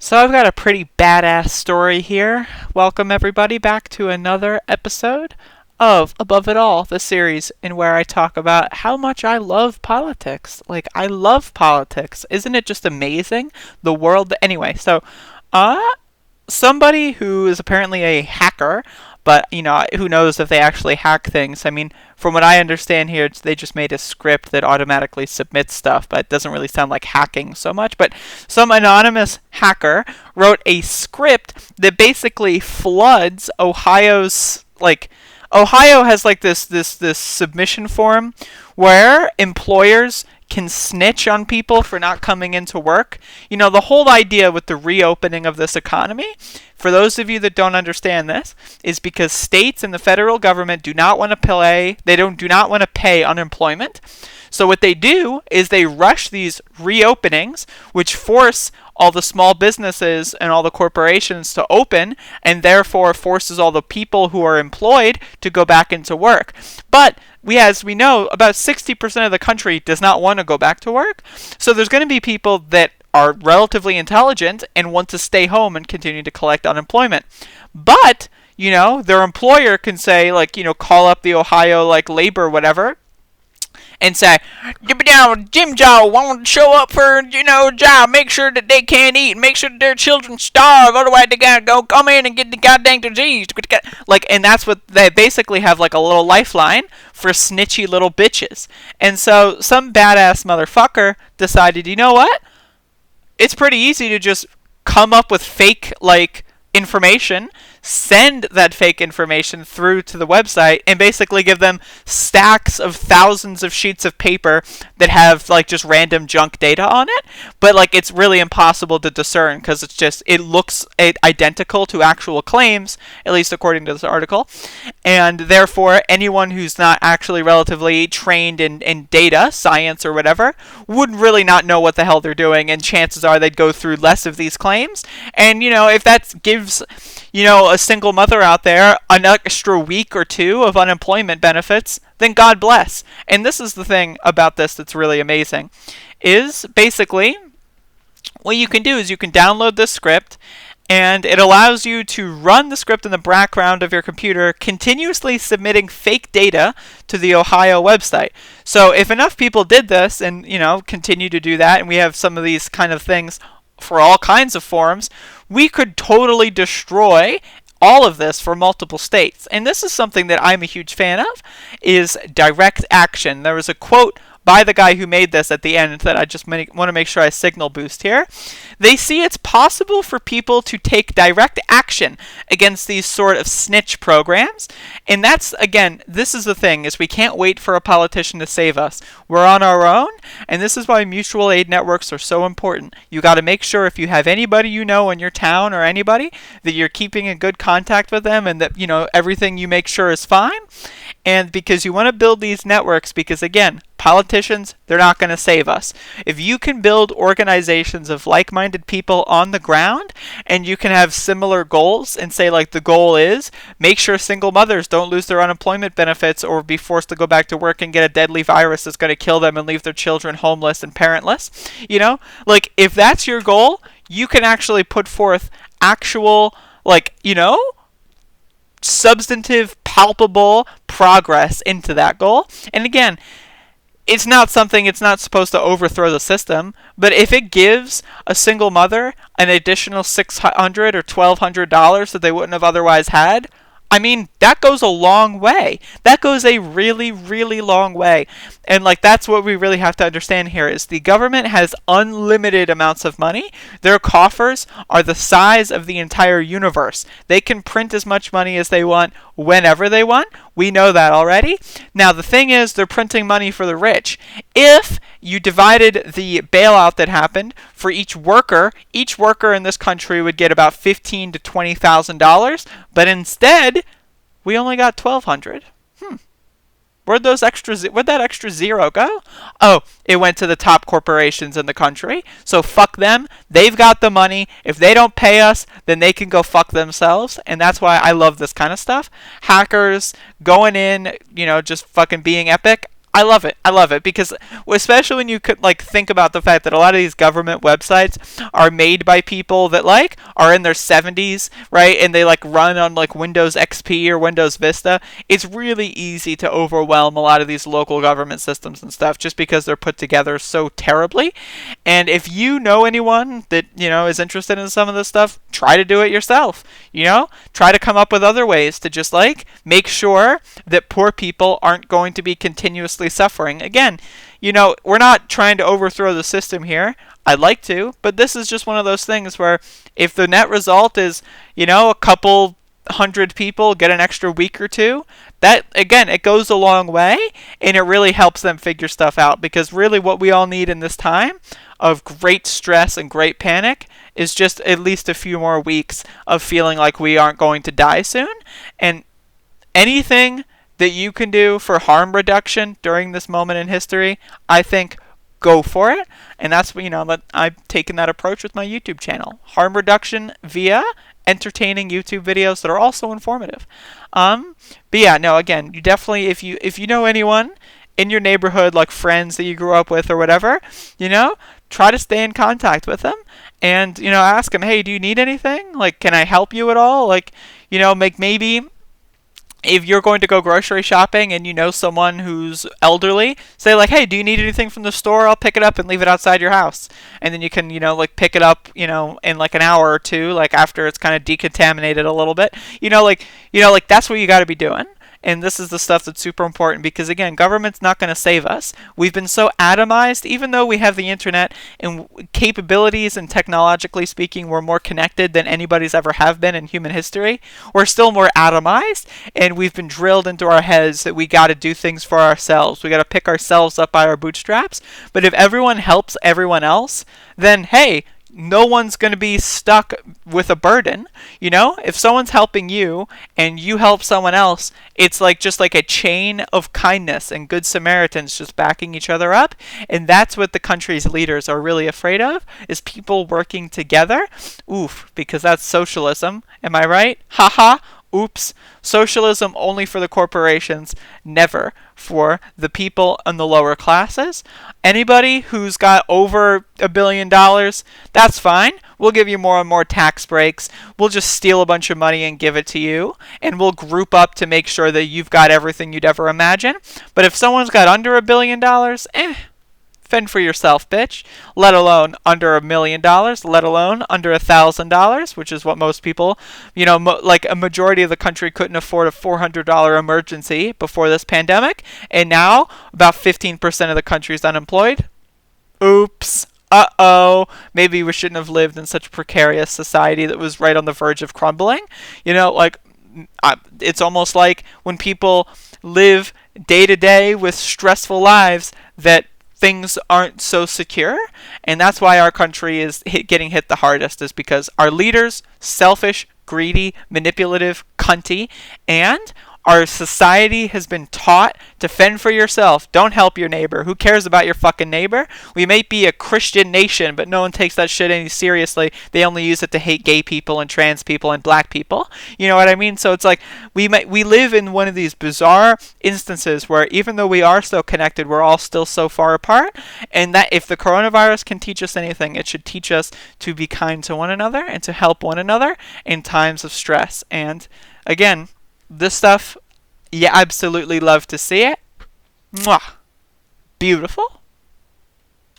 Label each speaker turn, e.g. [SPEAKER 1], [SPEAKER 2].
[SPEAKER 1] So I've got a pretty badass story here. Welcome everybody back to another episode of Above It All, the series in where I talk about how much I love politics. Like, I love politics. Isn't it just amazing? The world. Anyway, uh, somebody who is apparently a hacker, but who knows if they actually hack things. I mean, from what I understand here, they just made a script that automatically submits stuff, but it doesn't really sound like hacking so much. But some anonymous hacker wrote a script that basically floods Ohio's, like, Ohio has like this submission form where employers can snitch on people for not coming into work. The whole idea with the reopening of this economy, for those of you that don't understand this, is because states and the federal government do not want to pay unemployment. So what they do is they rush these reopenings, which force all the small businesses and all the corporations to open, and therefore forces all the people who are employed to go back into work. But as we know, about 60% of the country does not want to go back to work. So there's going to be people that are relatively intelligent and want to stay home and continue to collect unemployment. But, their employer can say, call up the Ohio, labor, whatever, and say, Jim Joe won't show up for, a job. Make sure that they can't eat. Make sure that their children starve. Otherwise, they gotta go come in and get the goddamn disease. And that's what they basically have, a little lifeline for snitchy little bitches. And so some badass motherfucker decided, you know what? It's pretty easy to just come up with fake, information, send that fake information through to the website, and basically give them stacks of thousands of sheets of paper that have just random junk data on it. But it's really impossible to discern because it looks identical to actual claims, at least according to this article. And therefore, anyone who's not actually relatively trained in data science or whatever would really not know what the hell they're doing, and chances are they'd go through less of these claims. And if that gives a single mother out there an extra week or two of unemployment benefits, then God bless. And this is the thing about this that's really amazing, is basically what you can do is you can download this script, and it allows you to run the script in the background of your computer, continuously submitting fake data to the Ohio website. So if enough people did this and, continue to do that, and we have some of these kind of things for all kinds of forms, we could totally destroy all of this for multiple states. And this is something that I'm a huge fan of, is direct action. There was a quote by the guy who made this at the end that I just want to make sure I signal boost here. They see it's possible for people to take direct action against these sort of snitch programs. And that's, again, this is the thing, is we can't wait for a politician to save us. We're on our own, and this is why mutual aid networks are so important. You got to make sure if you have anybody in your town or anybody, that you're keeping in good contact with them, and that, everything you make sure is fine. And because you want to build these networks, because again, politicians, they're not going to save us. If you can build organizations of like-minded people on the ground, and you can have similar goals, and say the goal is make sure single mothers don't lose their unemployment benefits or be forced to go back to work and get a deadly virus that's going to kill them and leave their children homeless and parentless. If that's your goal, you can actually put forth actual, substantive, palpable progress into that goal. And again, it's not supposed to overthrow the system, but if it gives a single mother an additional $600 or $1,200 that they wouldn't have otherwise had, I mean, that goes a long way. That goes a really, really long way. And that's what we really have to understand here, is the government has unlimited amounts of money. Their coffers are the size of the entire universe. They can print as much money as they want whenever they want. We know that already. Now, the thing is, they're printing money for the rich. If you divided the bailout that happened for each worker in this country would get about $15,000 to $20,000, but instead, we only got $1,200. Where'd that extra zero go? Oh, it went to the top corporations in the country. So fuck them. They've got the money. If they don't pay us, then they can go fuck themselves. And that's why I love this kind of stuff. Hackers going in, just fucking being epic. I love it. I love it because especially when you could like think about the fact that a lot of these government websites are made by people that like are in their 70s, right? And they like run on like Windows XP or Windows Vista. It's really easy to overwhelm a lot of these local government systems and stuff just because they're put together so terribly. And if you know anyone that, is interested in some of this stuff, try to do it yourself. Try to come up with other ways to just like make sure that poor people aren't going to be continuously suffering. Again, we're not trying to overthrow the system here. I'd like to, but this is just one of those things where if the net result is, a couple hundred people get an extra week or two, that again, it goes a long way and it really helps them figure stuff out, because really what we all need in this time of great stress and great panic is just at least a few more weeks of feeling like we aren't going to die soon. And anything that you can do for harm reduction during this moment in history, I think go for it. And that's that I've taken that approach with my YouTube channel. Harm reduction via entertaining YouTube videos that are also informative. But yeah, no, again, you definitely, if you know anyone in your neighborhood, like friends that you grew up with or whatever, try to stay in contact with them and, ask them, hey, do you need anything? Like, can I help you at all? Like, maybe if you're going to go grocery shopping and you know someone who's elderly, say like, hey, do you need anything from the store? I'll pick it up and leave it outside your house. And then you can, like pick it up, in like an hour or two, like after it's kind of decontaminated a little bit. That's what you got to be doing. And this is the stuff that's super important because, again, government's not going to save us. We've been so atomized, even though we have the internet and capabilities and technologically speaking, we're more connected than anybody's ever have been in human history. We're still more atomized, and we've been drilled into our heads that we got to do things for ourselves. We got to pick ourselves up by our bootstraps. But if everyone helps everyone else, then, hey, no one's going to be stuck with a burden. If someone's helping you and you help someone else, it's like just like a chain of kindness and good Samaritans just backing each other up. And that's what the country's leaders are really afraid of, is people working together. Oof, because that's socialism. Am I right? Haha. Oops. Socialism only for the corporations, never for the people in the lower classes. Anybody who's got over $1 billion, that's fine. We'll give you more and more tax breaks. We'll just steal a bunch of money and give it to you. And we'll group up to make sure that you've got everything you'd ever imagine. But if someone's got under $1 billion, fend for yourself, bitch. Let alone under $1 million, let alone under $1,000, which is what most people, like a majority of the country couldn't afford a $400 emergency before this pandemic. And now about 15% of the country is unemployed. Oops. Uh-oh. Maybe we shouldn't have lived in such a precarious society that was right on the verge of crumbling. It's almost like when people live day to day with stressful lives that things aren't so secure, and that's why our country is getting hit the hardest, is because our leaders, selfish, greedy, manipulative, cunty, and our society has been taught to fend for yourself. Don't help your neighbor. Who cares about your fucking neighbor? We may be a Christian nation, but no one takes that shit any seriously. They only use it to hate gay people and trans people and black people. You know what I mean? So it's like we live in one of these bizarre instances where even though we are so connected, we're all still so far apart. And that if the coronavirus can teach us anything, it should teach us to be kind to one another and to help one another in times of stress. And again, this stuff, you absolutely love to see it. Mwah. Beautiful.